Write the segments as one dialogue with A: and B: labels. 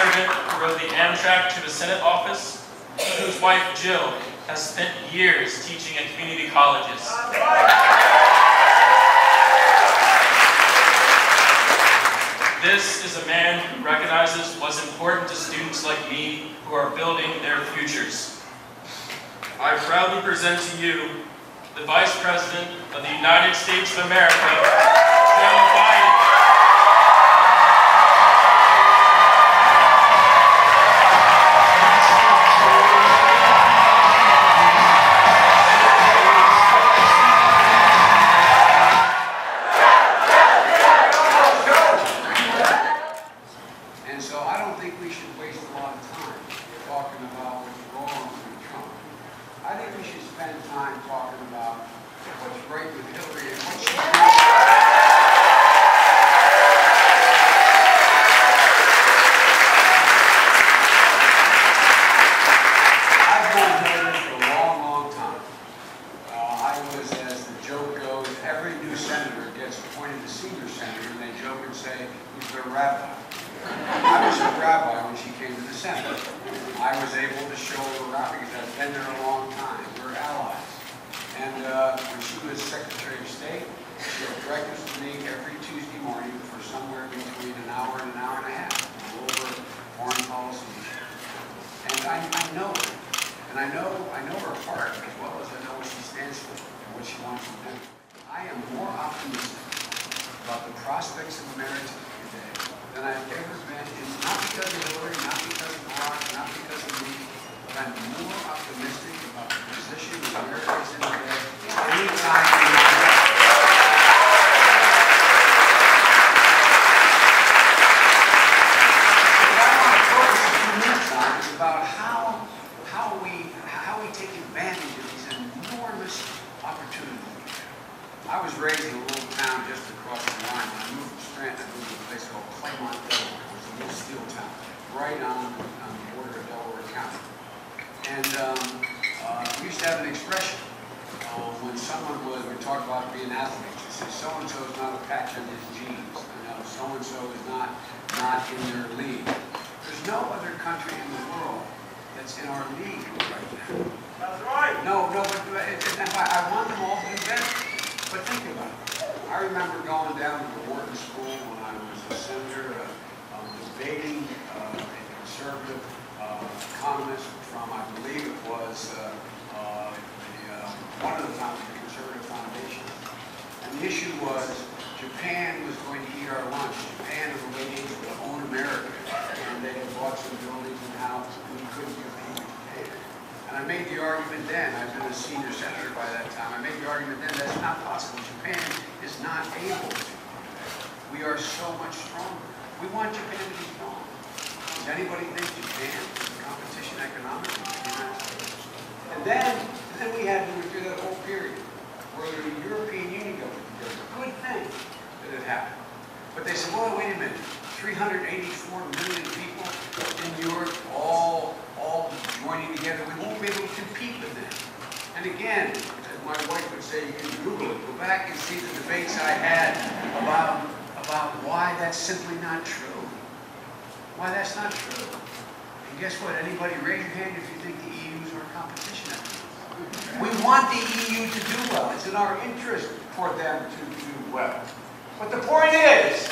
A: servant who rode the Amtrak to the Senate office, whose wife Jill has spent years teaching at community colleges. This is a man who recognizes what's important to students like me who are building their futures. I proudly present to you the Vice President of the United States of America, Joe Biden.
B: And so I don't think we should waste a lot of time talking about what's wrong with Trump. I think we should spend time talking about what's right with Hillary and what she did. I've known Hillary for a long, long time. I was, as the joke goes, every new senator gets appointed to senior senator, and they joke and say, who's their rabbi? I was her rabbi when she came to the Senate. I was able to show her around because I've been there a long time. We're allies. And when she was Secretary of State, she had breakfast with me every Tuesday morning for somewhere between an hour and a half over foreign policy issues. And I know her. And I know her heart as well as I know what she stands for and what she wants to do. I am more optimistic about the prospects of America today than I've ever been, not because of Hillary, not because of Barack, not because of me, but I'm more optimistic about the position that America is in today any time in my life. What I want to focus a few minutes on is about how we take advantage of these enormous opportunities. I was raised in a little town just across the line. When I moved from Scranton, I moved to a place called Claymont, Delaware. It was a little steel town, right on the border of Delaware County. And we used to have an expression when someone would talk about being athletes. They say, so-and-so is not a patch on his jeans. So-and-so is not in their league. There's no other country in the world that's in our league right now.
C: That's right.
B: No, but I want them all to do better. But think about it. I remember going down to the Wharton School when I was a senator, debating a conservative economist from, I believe it was one of the conservative foundations. And the issue was Japan was going to eat our lunch. Japan and the ladies would own America. And they had bought some buildings and houses and we couldn't compete with Japan. And I made the argument then, I've been a senior senator by that time, I made the argument then that's not possible. Japan is not able to. We are so much stronger. We want Japan to be strong. Does anybody think Japan is a competition economically with the United States? And then we had to go through that whole period where the European Union got together. Good thing that it happened. But they said, well, wait a minute, 384 million people in Europe all joining together, we won't be able to compete with them. And again, as my wife would say, you can Google it, go back and see the debates I had about why that's simply not true. Why that's not true. And guess what? Anybody raise your hand if you think the EU is our competition. We want the EU to do well. It's in our interest for them to do well. But the point is,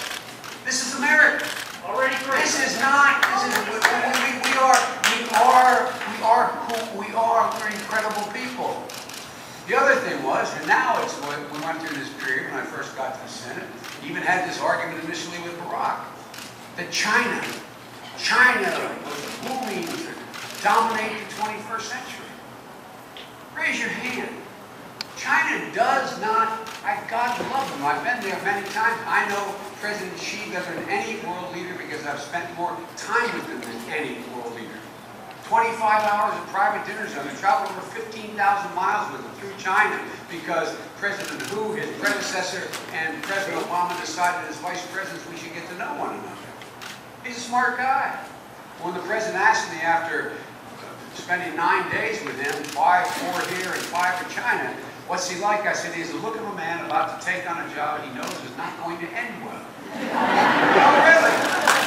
B: this is America.
C: Already great.
B: This is not, we are, we're incredible people. The other thing was, and now it's what we went through this period when I first got to the Senate, even had this argument initially with Barack, that China was booming to dominate the 21st century. Raise your hand. China does not, God love them. I've been there many times. I know President Xi better than any world leader because I've spent more time with him than any world leader. 25 hours of private dinners. I've traveled over 15,000 miles with him through China because President Hu, his predecessor, and President Obama decided as vice presidents we should get to know one another. He's a smart guy. When the president asked me after spending 9 days with him, 4 here and 5 in China, what's he like? I said, he's the look of a man about to take on a job he knows is not going to end well. No, really.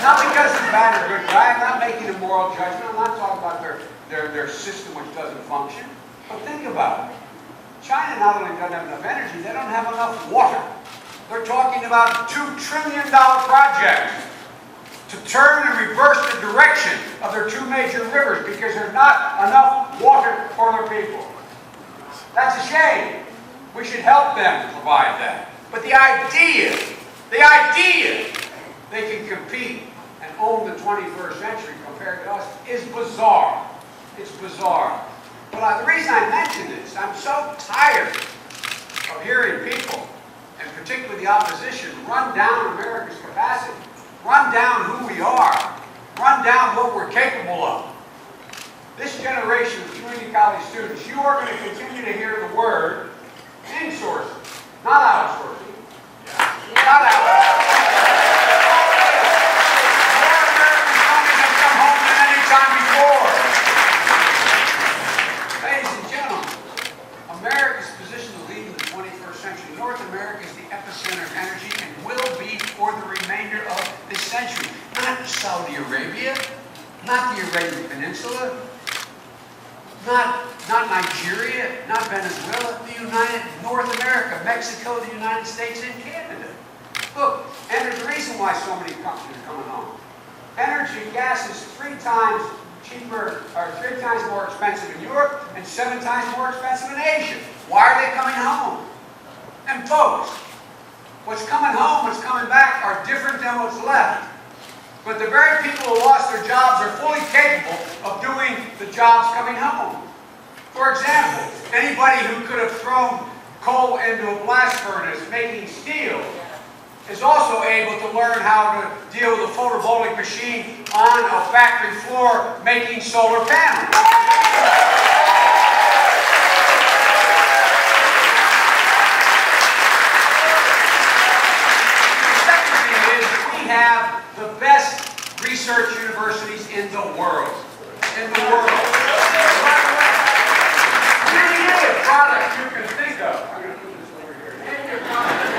B: Not because he's bad or good guy. I'm not making a moral judgment. I'm not talking about their system which doesn't function. But think about it. China not only doesn't have enough energy, they don't have enough water. They're talking about $2 trillion projects to turn and reverse the direction of their two major rivers because there's not enough water for their people. That's a shame. We should help them to provide that. But the idea they can compete and own the 21st century compared to us is bizarre. It's bizarre. But the reason I mention this, I'm so tired of hearing people, and particularly the opposition, run down America's capacity, run down who we are, run down what we're capable of. This generation of community college students, you are going to continue to hear the word insourcing, not outsourcing. Not outsourcing. More American companies have come home than any time before. Ladies and gentlemen, America's position to lead in the 21st century. North America is the epicenter of energy and will be for the remainder of this century. Not Saudi Arabia, not the Arabian Peninsula, not Nigeria, not Venezuela, North America, Mexico, the United States, and Canada. Look, and there's a reason why so many companies are coming home. Energy, gas is 3 times cheaper, or 3 times more expensive in Europe, and 7 times more expensive in Asia. Why are they coming home? And folks, what's coming home, what's coming back are different than what's left. But the very people who lost their jobs are fully capable of doing the jobs coming home. For example, anybody who could have thrown coal into a blast furnace making steel is also able to learn how to deal with a photovoltaic machine on a factory floor making solar panels. The second thing is we have the best research universities in the world. In the world. Any product you can think of. I'm going to put this over here. Any product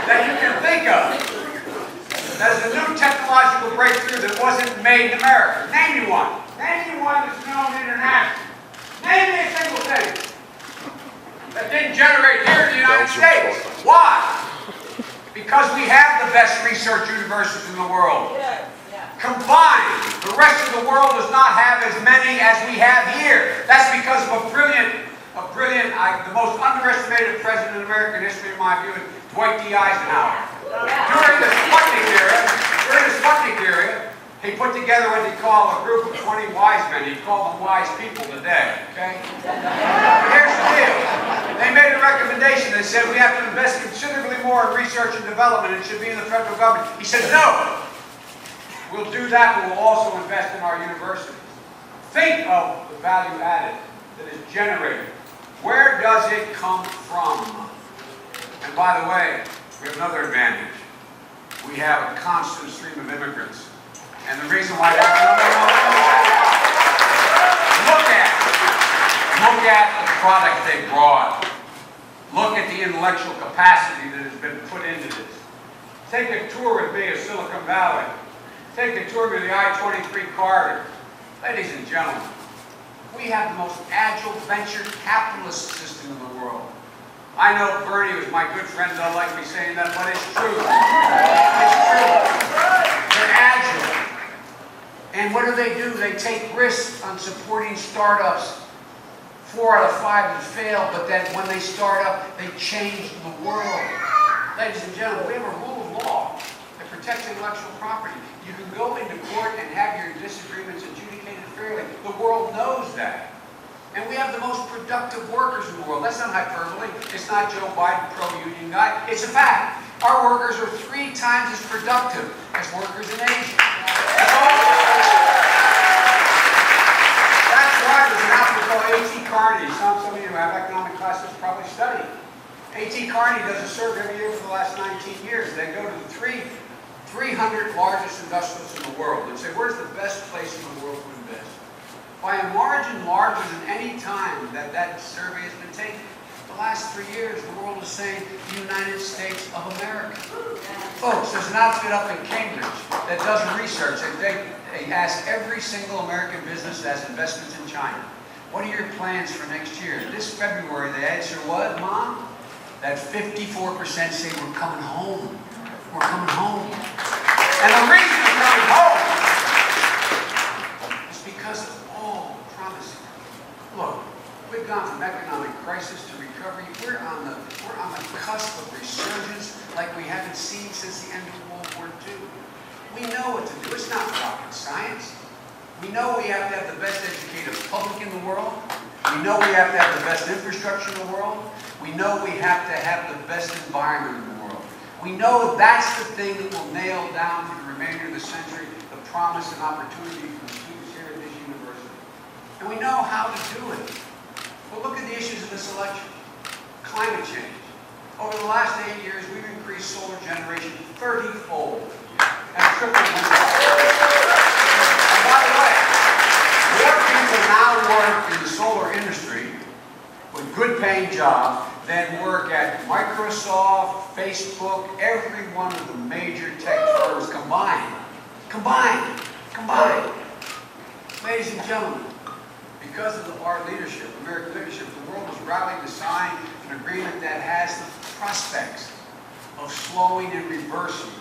B: that you can think of that is a new technological breakthrough that wasn't made in America. Name me one. Name me one that's known internationally. Name me a single thing that didn't generate here in the United States. Why? Because we have the best research universities in the world. Combined, the rest of the world does not have as many as we have here. That's because of the most underestimated president in American history, in my view, is Dwight D. Eisenhower. During the Sputnik era, he put together what he called a group of 20 wise men. He called them wise people today. Okay? But here's the deal. They made a recommendation that said we have to invest considerably more in research and development. It should be in the federal government. He said, no. We'll do that, but we'll also invest in our universities. Think of the value added that is generated. Where does it come from? And by the way, we have another advantage. We have a constant stream of immigrants. And the reason why that's look at the product they brought. Look at the intellectual capacity that has been put into this. Take a tour with me of Silicon Valley. Take a tour of the I-23 corridor. Ladies and gentlemen, we have the most agile venture capitalist system in the world. I know Bernie was my good friend, don't like me saying that, but it's true. It's true. They're agile. And what do? They take risks on supporting startups. 4 out of 5 have failed, but then when they start up, they change the world. Ladies and gentlemen, we have a rule of law that protects intellectual property. You can go into court and have your disagreements adjudicated fairly. The world knows that. And we have the most productive workers in the world. That's not hyperbole. It's not Joe Biden, pro-union guy. It's a fact. Our workers are 3 times as productive as workers in Asia. That's why there's an outfit called A.T. Carney. Some of you who have economic classes probably study. A.T. Carney does a survey every year for the last 19 years. They go to the 300 largest industrialists in the world and say, where's the best place in the world to invest? By a margin larger than any time that survey has been taken. The last 3 years, the world is saying the United States of America. Folks, there's an outfit up in Cambridge that does research. They ask every single American business that has investments in China, what are your plans for next year? This February, the answer was, Mom, that 54% say we're coming home. We're coming home. And the reason we're coming home is because of all promising. Look, we've gone from economic crisis to recovery. We're on the cusp of resurgence like we haven't seen since the end of World War II. We know what to do. It's not rocket science. We know we have to have the best educated public in the world. We know we have to have the best infrastructure in the world. We know we have to have the best environment in the world. We know that's the thing that will nail down for the remainder of the century the promise and opportunity for the students here at this university. And we know how to do it. Well, look at the issues of this election. Climate change. Over the last 8 years, we've increased solar generation 30-fold. And tripled wind. And by the way, more people now work in the solar industry with good paying jobs than work at Microsoft, Facebook, every one of the major tech firms combined. Combined. Ladies and gentlemen, because of our leadership, American leadership, the world has rallied to sign an agreement that has the prospects of slowing and reversing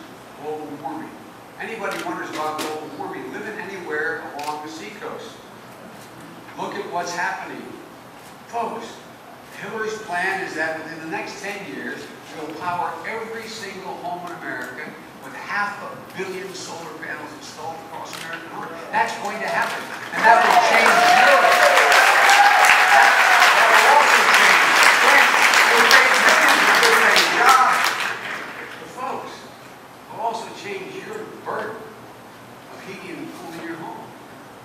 B: global warming. Anybody wonders about global warming, living anywhere along the seacoast. Look at what's happening. Folks, Hillary's plan is that within the next 10 years, we'll power every single home in America with 500 million solar panels installed across American homes. That's going to happen. And that will change Europe. That will also change France. It will change millions of good-paying jobs. But folks, it will also change your burden of heating and cooling your home.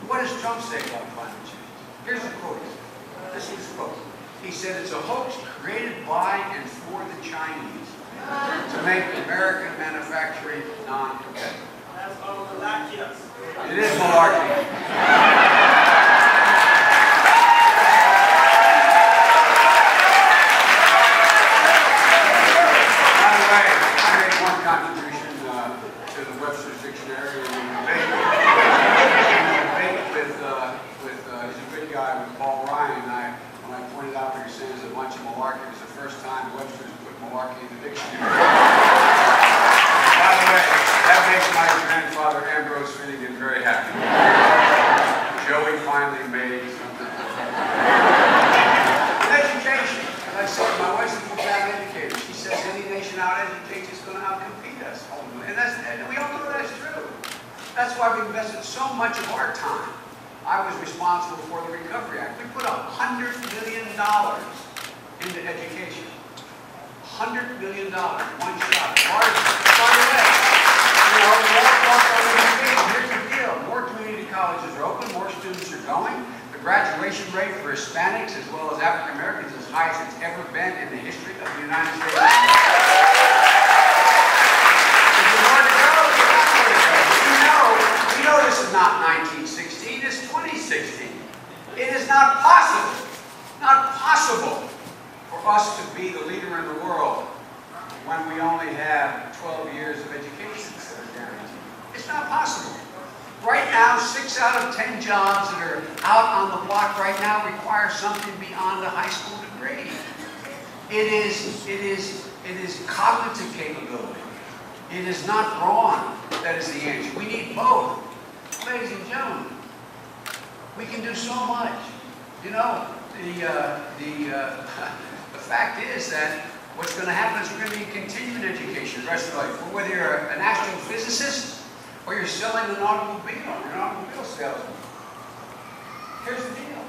B: What does Trump say about climate change? Here's the quote. Listen to this quote. He said it's a hoax created by and for the Chinese to make American manufacturing non-competitive.
C: That's all malarkey.
B: It is malarkey. By the way, I made one contribution to the Webster's Dictionary in the debate with he's a good guy, with Paul Ryan. When I pointed out what you're saying is a bunch of malarkey, it was the first time Webster's put malarkey in the dictionary. By the way, that makes my grandfather Ambrose Finnegan very happy. Joey finally made something. Education. As I said, my wife's a profound educator. She says any nation out-educates is going to out-compete us. And we all know that's true. That's why we invested so much of our time. I was responsible for the Recovery Act. We put $100 million into education. $100 million, one shot. By the way, here's the deal. More community colleges are open, more students are going. The graduation rate for Hispanics as well as African Americans is as high as it's ever been in the history of the United States. There's more to go. We know this is not 1916, it's 2016. It is not possible for us to be the leader in the world when we only have 12 years of education that are guaranteed. It's not possible. Right now, 6 out of 10 jobs that are out on the block right now require something beyond a high school degree. It is cognitive capability. It is not brawn that is the answer. We need both. Ladies and gentlemen, we can do so much. You know, the fact is that what's going to happen is we're going to be continuing education the rest of life. Whether you're an astrophysicist or you're selling an automobile, you're an automobile salesman. Here's the deal.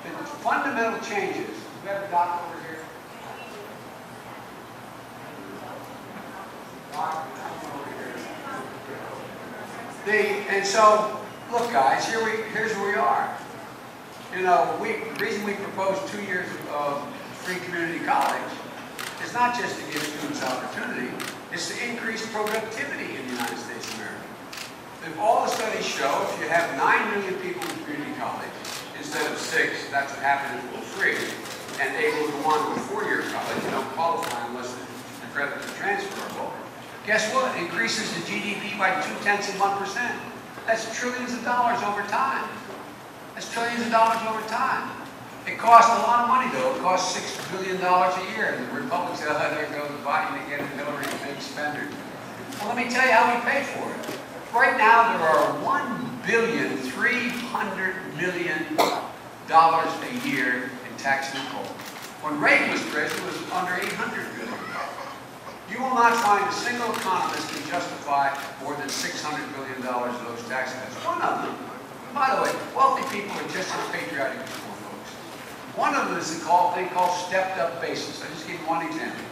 B: The fundamental changes. We have a doc over here. And so, look guys, here's where we are. You know, the reason we proposed 2 years of free community college is not just to give students opportunity, it's to increase productivity in the United States of America. If all the studies show, if you have 9 million people in community college, instead of 6, that's what happened in full free, and able to go on to a 4-year college. You don't qualify unless the credits are transferable. Guess what? It increases the GDP by 0.2%. That's trillions of dollars over time. That's trillions of dollars over time. It costs a lot of money, though. It costs $6 billion a year. And the Republicans say, oh, there goes Biden again and Hillary, a big spender. Well, let me tell you how we pay for it. Right now, there are $1,300,000,000 a year in tax loopholes. When Reagan was president, it was under $800 billion. You will not find a single economist who can justify more than $600 billion of those tax cuts. One of them, and by the way, wealthy people are just as patriotic as poor folks. One of them is a thing called stepped-up basis. I'll just give you one example.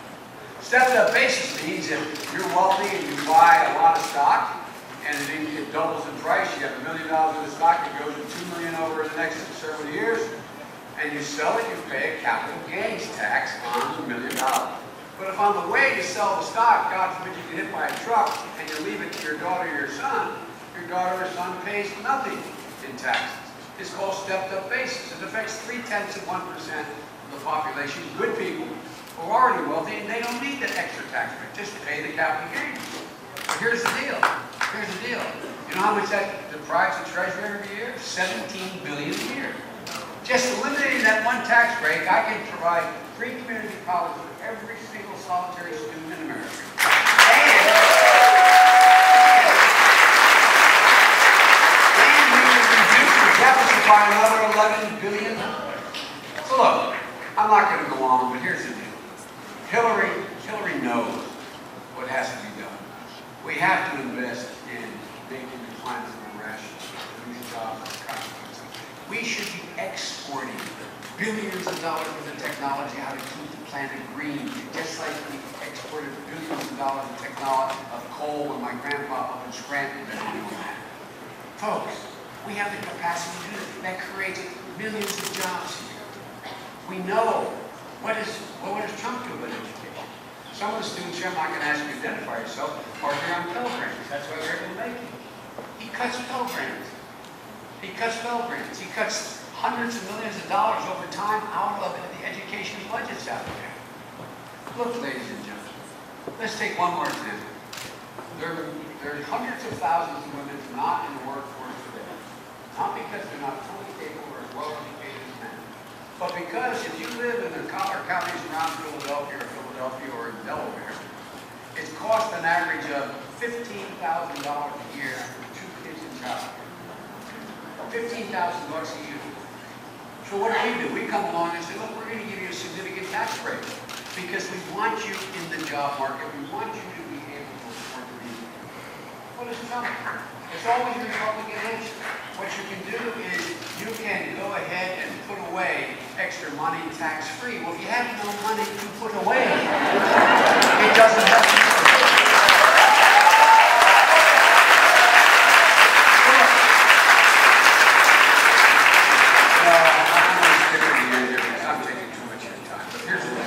B: Stepped-up basis means if you're wealthy and you buy a lot of stock, and it doubles in price, you have $1 million worth of stock, it goes to $2 million over the next several years, and you sell it, you pay a capital gains tax on the $1 million. But if on the way to sell the stock, God forbid you get hit by a truck, and you leave it to your daughter or your son pays nothing in taxes. It's called stepped-up basis. It affects 0.3% of the population, good people, who are already wealthy, and they don't need that extra tax rate. Just pay the capital gains. But here's the deal. Here's the deal. You know how much that deprives the Treasury every year? $17 billion a year. Just eliminating that one tax break, I can provide free community college for every single solitary student in America. And we can reduce the deficit by another $11 billion. So look, I'm not going to go on, but here's the deal. Hillary knows what has to be done. We have to invest in making the climate more rational, produce jobs and consequences. We should be exporting billions of dollars worth of technology how to keep the planet green, just like we exported billions of dollars of technology of coal when my grandpa up in Scranton was doing that. Folks, we have the capacity to do it. That creates millions of jobs here. We know what does Trump do with education? Some of the students here, I'm not going to ask you to identify yourself, are here on Pell Grants. That's why they're able to make it. He cuts Pell Grants. He cuts Pell Grants. He cuts hundreds of millions of dollars over time out of the education budgets out there. Look, ladies and gentlemen, let's take one more example. There are hundreds of thousands of women not in the workforce today. Not because they're not fully capable or as well educated as men, but because if you live in the collar counties around Philadelphia or in Delaware, it's cost an average of $15,000 a year for 2 kids in childcare. $15,000 a year. So what do? We come along and say, look, we're going to give you a significant tax break because we want you in the job market. We want you to be able to afford to be. What is Trump? It's always a Republican answer. What you can do is you can go ahead and put away extra money tax-free. Well, if you have no money to put away, it doesn't help you. I'm taking too much of your time, but here's the thing.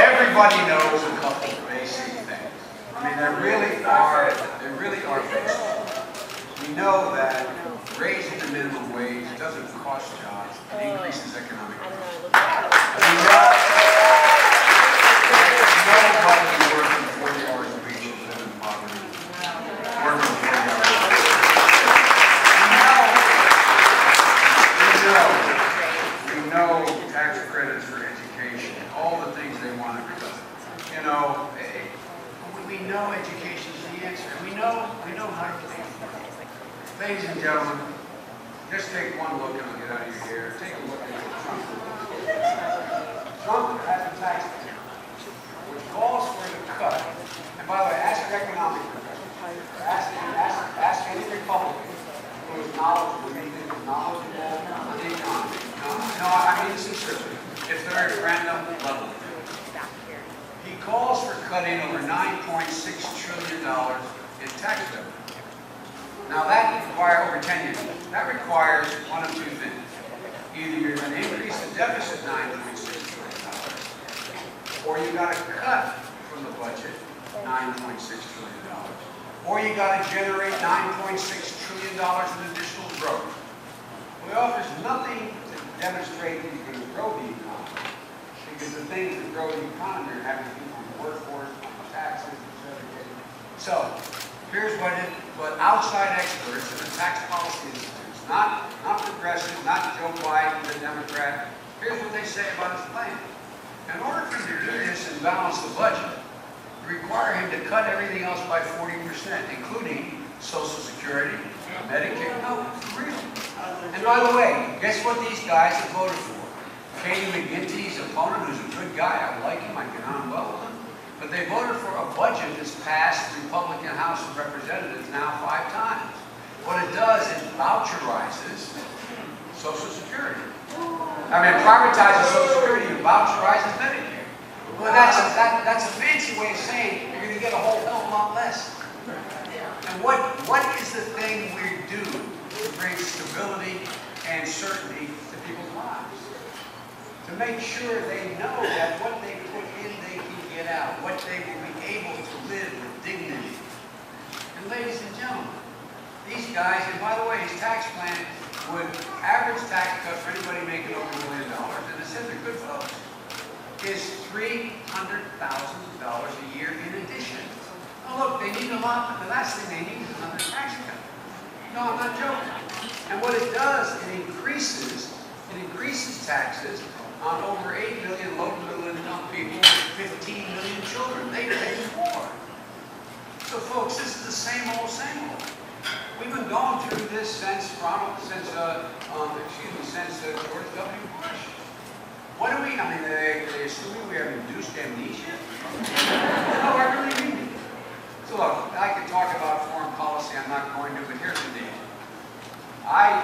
B: Everybody knows a couple of basic things. I mean, there really are basics. We know that raising the minimum wage doesn't cost jobs, it increases economic growth. We know nobody working 40 hours a week should live in poverty. Working 40 hours a week. We know tax credits for education, all the things they want to do. You know, we know education is the answer. We know how to pay for it. Ladies and gentlemen, just take one look and I'll get out of your hair. Take a look at Trump. Trump has a tax plan which calls for the cut. And by the way, ask your economic professors. Ask any Republican who is knowledgeable on the economy. No, I mean sincerely. If they're at random level. He calls for cutting over $9.6 trillion in tax revenue. Now that requires over 10 years. That requires one of two things. Either you're going to increase the deficit $9.6 trillion, or you got to cut from the budget $9.6 trillion. or you got to generate $9.6 trillion in additional growth. Well, it offers nothing to demonstrate that you're going to grow the economy, because the things that grow the economy are having people in the workforce, on taxes, etc. So, here's what outside experts and the tax policy institutes, not progressive, not Joe Biden, the Democrat, here's what they say about his plan. In order for him to do this and balance the budget, you require him to cut everything else by 40%, including Social Security, Medicare. No, for real. And by the way, guess what these guys have voted for? Katie McGinty's opponent, who's a good guy, I like him, I get on well with him. But they voted for a budget that's passed the Republican House of Representatives now 5 times. What it does is voucherizes Social Security. I mean, privatizes Social Security and voucherizes Medicare. Well, that's a fancy way of saying you're going to get a whole hell of a lot less. And what is the thing we do to bring stability and certainty to people's lives? To make sure they know that what they put in, they can get out, what they will be able to live with dignity. And ladies and gentlemen, these guys, and by the way, his tax plan would average tax cut for anybody making over $1 million, and it says they're good folks, is $300,000 a year in addition. Now look, they need a lot, but the last thing they need is another tax cut. No, I'm not joking. And what it does, it increases taxes on over 8 million low to middle income people, 15 million children. They pay more. So folks, this is the same old, same old. We've been going through this since George W. Bush. What do we, I mean, they assuming we have induced amnesia? No, I really mean it. So look, I could talk about foreign policy, I'm not going to, but here's the deal. I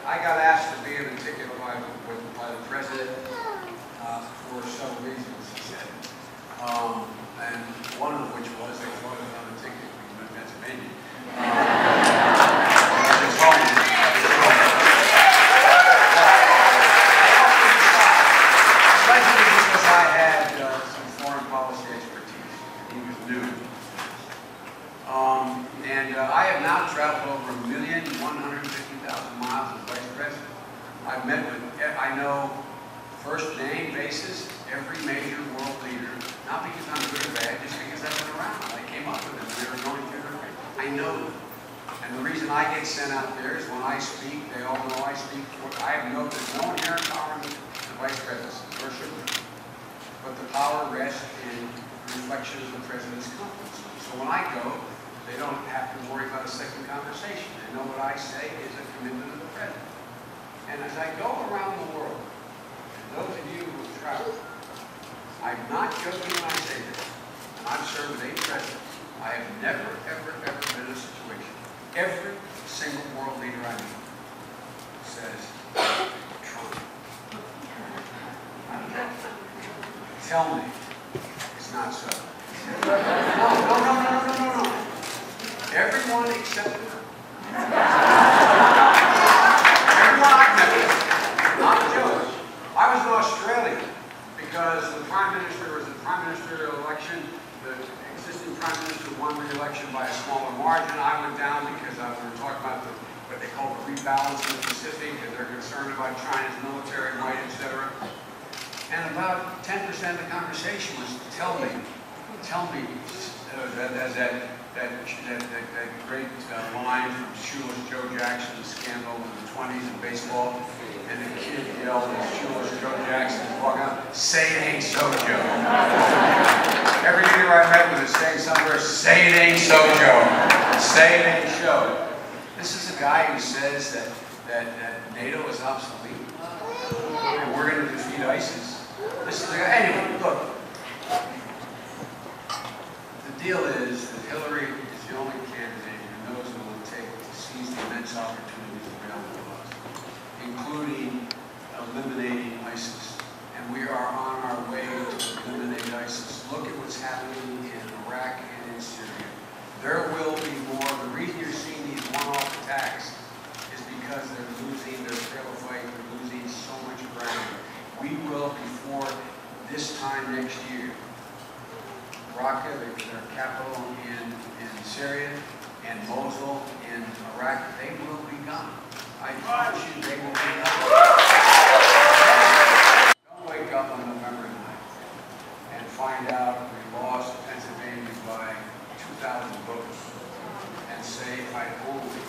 B: got asked to be in a ticket by the president for several reasons, he said. And one of which was they voted on the ticket in Pennsylvania. Especially because I had some foreign policy expertise. He was new. I have now traveled over 1,150,000 miles as vice president. I've met with, I know, first name basis, every major world leader, not because I'm good or bad, just because I've been around. I came up with them when they were going through their way. I know them. And the reason I get sent out there is when I speak, they all know I speak for, there's no inherent power in the vice presidency, or should be. But the power rests in reflection of the president's confidence. So when I go, they don't have to worry about a second conversation. They know what I say is a commitment of the president. And as I go around the world, and those of you who have traveled, I'm not joking when I say this. I've served with 8 presidents. I have never, ever, ever been in a situation. Every single world leader I meet says, Trump. Tell me it's not so. No. Everyone except her. Everyone I've met with, not Jewish. I was in Australia because the prime minister was the prime ministerial election. The existing prime minister won re-election by a smaller margin. I went down because we were talking about what they call the rebalance in the Pacific, and they're concerned about China's military might, etc. And about 10% of the conversation was, tell me, that great line from Shoeless Joe Jackson's scandal in the 20s in baseball, and the kid yelled at Shoeless Joe Jackson walking out, say it ain't so, Joe. Every leader I met with is saying somewhere, say it ain't so, Joe. Say it ain't so. This is a guy who says that NATO is obsolete, and we're going to defeat ISIS. This is a guy, anyway, look. The deal is that Hillary is the only candidate who knows what it will take to seize the immense opportunities available to us, including eliminating ISIS. And we are on our way to eliminate ISIS. Look at what's happening in Iraq and in Syria. There will be more. The reason you're seeing these one-off attacks is because they're losing their trail of fight. They're losing so much ground. We will, before this time next year, Raqqa, their capital in Syria, and Mosul in Iraq, they will be gone. I promise you, they will be gone. Don't wake up on November 9th and find out we lost Pennsylvania by 2,000 votes and say, if I'd only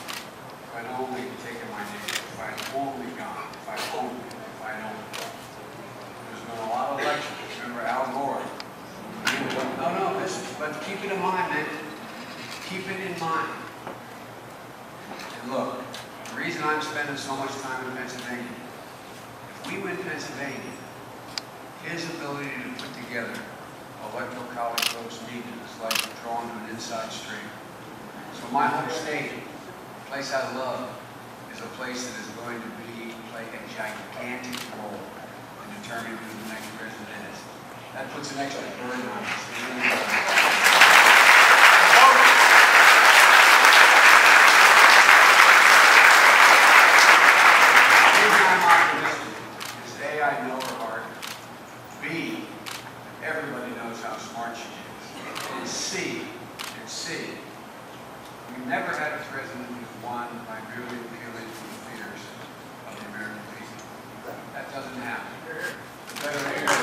B: taken my name, if I'd only gone, if I'd only. There's been a lot of elections. Remember Al Gore? No, but keep it in mind, man. Keep it in mind. And look, the reason I'm spending so much time in Pennsylvania, if we win Pennsylvania, his ability to put together electoral college votes needed is like drawing to an inside stream. So my home state, a place I love, is a place that is going to play a gigantic role in determining who the next president is. That puts an extra burden on us. The reason I'm optimistic is A, I know her heart. B, everybody knows how smart she is. And C, we never had a president who's won by really appealing to the fears of the American people. That doesn't happen. Americans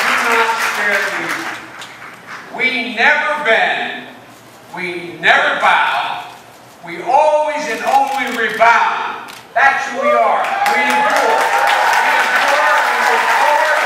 B: do not scare easy. We never bend, we never bow, we always and only rebound. That's who we are. We endure. We endure, we move forward.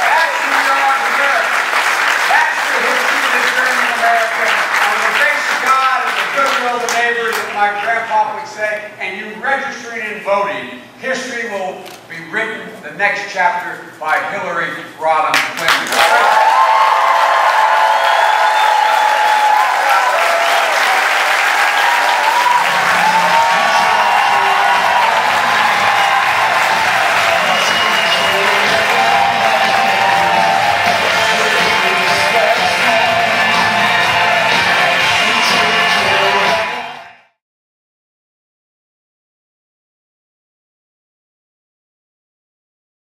B: That's who we are as Americans. That's the history of this journey in America. And with the grace of God and the goodwill of the neighbors, as my grandpa would say, and you registering and voting, history will be written, the next chapter, by Hillary Rodham Clinton.